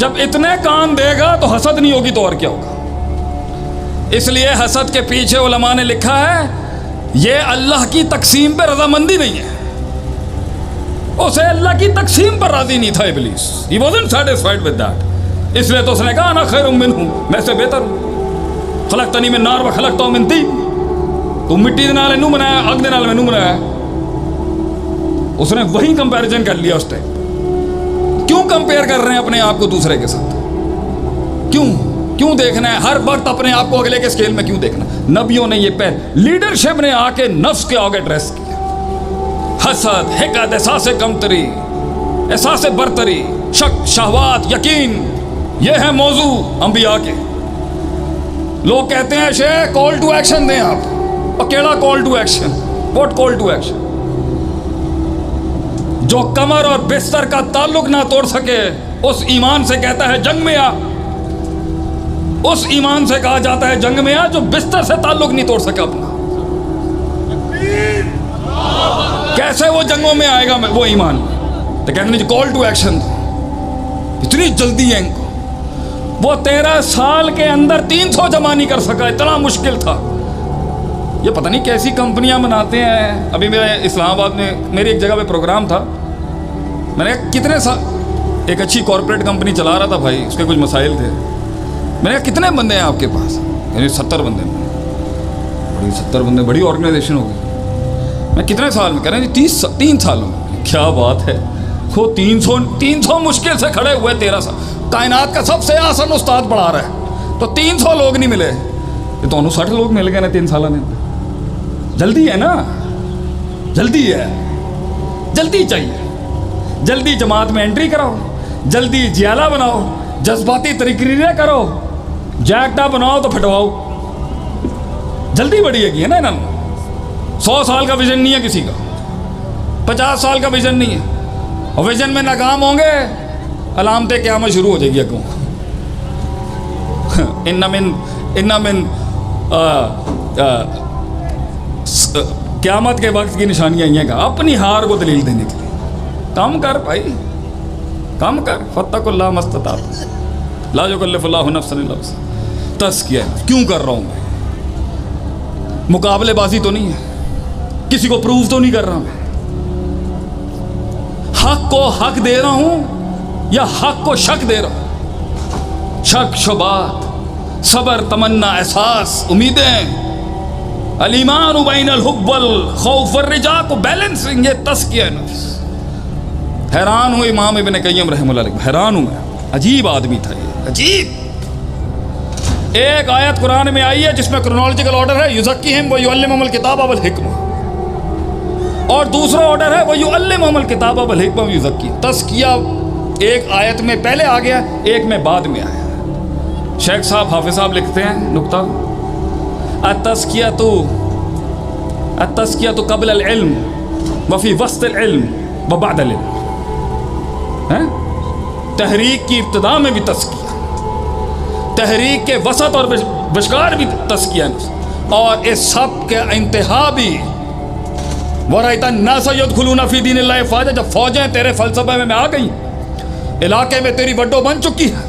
جب اتنے کان دے گا تو حسد نہیں ہوگی تو اور کیا ہوگا. اس لیے حسد کے پیچھے علماء نے لکھا ہے یہ اللہ کی تقسیم پہ رضامندی نہیں ہے. اسے اللہ کی تقسیم پر راضی نہیں تھا ابلیس. He wasn't satisfied with that. اس لیے تو اس نے کہا انا خیر منہ، میں سے بہتر ہوں. خلقتنی من نار و خلقتہ من طین. تو مٹی دے نال اینوں بنایا، اگ دے نال مینوں بنایا. اس نے وہی کمپیریزن کر لیا اس ٹائم. کیوں کمپیئر کر رہے ہیں اپنے آپ کو دوسرے کے ساتھ؟ کیوں دیکھنا ہے ہر وقت اپنے آپ کو اگلے کے اسکیل میں؟ کیوں دیکھنا؟ نبیوں نے یہ لیڈرشپ نے آ کے نفس کے آگے ڈریس کیا. حسد، حقد، احساس کمتری، احساس برتری، شک، شہوات، یقین، یہ ہے موضوع انبیاء کے. لوگ کہتے ہیں شیخ کال ٹو ایکشن دیں آپ. اور کیڑا call to action? What call to action? جو کمر اور بستر کا تعلق نہ توڑ سکے اس ایمان سے کہتا ہے جنگ میں آ. اس ایمان سے کہا جاتا ہے جنگ میں آ جو بستر سے تعلق نہیں توڑ سکا اپنا. کیسے وہ جنگوں میں آئے گا وہ ایمان؟ تو کہتے ہیں کال ٹو ایکشن. اتنی جلدی ہے ان کو. وہ 13 سال کے اندر 300 جمع نہیں کر سکا، اتنا مشکل تھا. یہ پتہ نہیں کیسی کمپنیاں بناتے ہیں. ابھی میرے اسلام آباد میں میری ایک جگہ پہ پروگرام تھا. میں نے کہا کتنے سال ایک اچھی کارپوریٹ کمپنی چلا رہا تھا بھائی، اس کے کچھ مسائل تھے. میں نے کہا کتنے بندے ہیں آپ کے پاس؟ یعنی 70 بندے. 70 بندے بڑی آرگنائزیشن ہوگی. میں کتنے سال میں؟ کہہ رہے ہیں 3 سالوں میں. کیا بات ہے! وہ 300 مشکل سے کھڑے ہوئے. 13 سال کائنات کا سب سے آسان استاد پڑھا رہا ہے تو 300 لوگ نہیں ملے. یہ تو 60 لوگ مل گئے نا 3 سال میں. جلدی ہے نا، جلدی ہے، جلدی چاہیے. جلدی جماعت میں انٹری کراؤ، جلدی جیالہ بناؤ، جذباتی تقریریں کرو، جیکٹا بناؤ تو پھٹواؤ. جلدی بڑی ہے نا انہوں نے. 100 سال کا ویژن نہیں ہے کسی کا، 50 سال کا ویژن نہیں ہے. اور ویژن میں ناکام ہوں گے علامتیں قیامت شروع ہو جائے گی. اگوں ان من قیامت کے وقت کی نشانیاں یہ کہ اپنی ہار کو دلیل دینے کے لیے کام کر بھائی، کام کر. فاتقوا اللہ ما استطعتم لا یکلف اللہ نفسا الا وسعہا. تزکیہ کیوں کر رہا ہوں میں؟ مقابلے بازی تو نہیں ہے، کسی کو پروف تو نہیں کر رہا میں. حق کو حق دے رہا ہوں یا حق کو شک دے رہا ہوں؟ شک، شبہات، صبر، تمنا، احساس، امیدیں، الایمان بین الحب والخوف والرجاء کو بیلنسنگ، یہ تزکیہ نفس. حیران ہوں امام ابن قیم رحمہ اللہ علیہ، حیران ہوں میں. عجیب آدمی تھا یہ، عجیب. ایک آیت قرآن میں آئی ہے جس میں کرونالوجیکل آرڈر ہے یزکیہم ویعلمہم الکتاب والحکمہ، اور دوسرا آرڈر ہے ویعلمہم الکتاب والحکمہ ویزکیہم. تزکیہ ایک آیت میں پہلے آ گیا، ایک میں بعد میں آیا. شیخ صاحب، حافظ صاحب لکھتے ہیں نکتہ، التزکیہ قبل العلم وفی وسط العلم وبعد العلم. تحریک کی ابتدا میں بھی تزکیہ، تحریک کے وسط اور بشکار بھی تزکیہ، اور اس سب کے انتہا بھی وَرَأَيْتَ النَّاسَ يَدْخُلُونَ فِي دِينِ اللَّهِ أَفْوَاجًا. جب فوجیں تیرے فلسفے میں آ گئیں، علاقے میں تیری وڈو بن چکی ہے،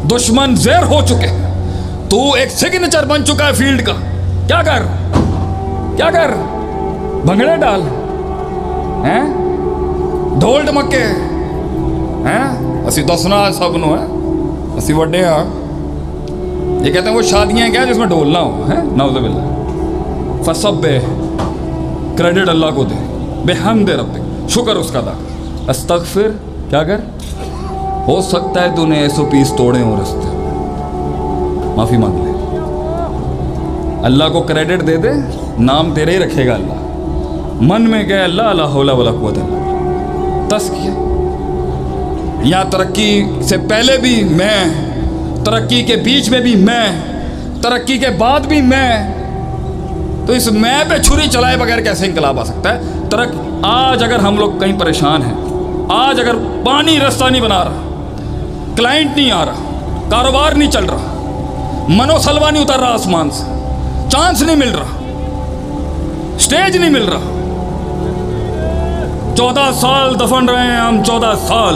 دشمن زیر ہو چکے، تو ایک سگنیچر بن چکا ہے فیلڈ کا. کیا کر بھنگڑے ڈال، ڈھول ڈمکے، اسی دسنا سب نو ہے، اسی وڈے ہاں. یہ کہتے ہیں وہ شادیاں کیا جس میں ڈھول نہ ہو، نعوذ باللہ. فسبح، کریڈٹ اللہ کو دے، بحمد ربک، شکر اس کا ادا کر. استغفر، کیا کر؟ ہو سکتا ہے تو نے SOPs توڑے ہوں رستے، معافی مانگ لے. اللہ کو کریڈٹ دے دے، نام تیرے ہی رکھے گا اللہ. من میں کہ اللہ لا حول ولا قوت الا باللہ. تزکیہ یہاں ترقی سے پہلے بھی میں، ترقی کے بیچ میں بھی میں، ترقی کے بعد بھی میں. تو اس میں پہ چھری چلائے بغیر کیسے انقلاب آ سکتا ہے؟ آج اگر ہم لوگ کہیں پریشان ہیں، آج اگر پانی رستہ نہیں بنا رہا، کلائنٹ نہیں آ رہا، کاروبار نہیں چل رہا، منو سلوا نہیں اتر رہا آسمان سے، چانس نہیں مل رہا، سٹیج نہیں مل رہا، 14 سال دفن رہے ہیں ہم، 14 سال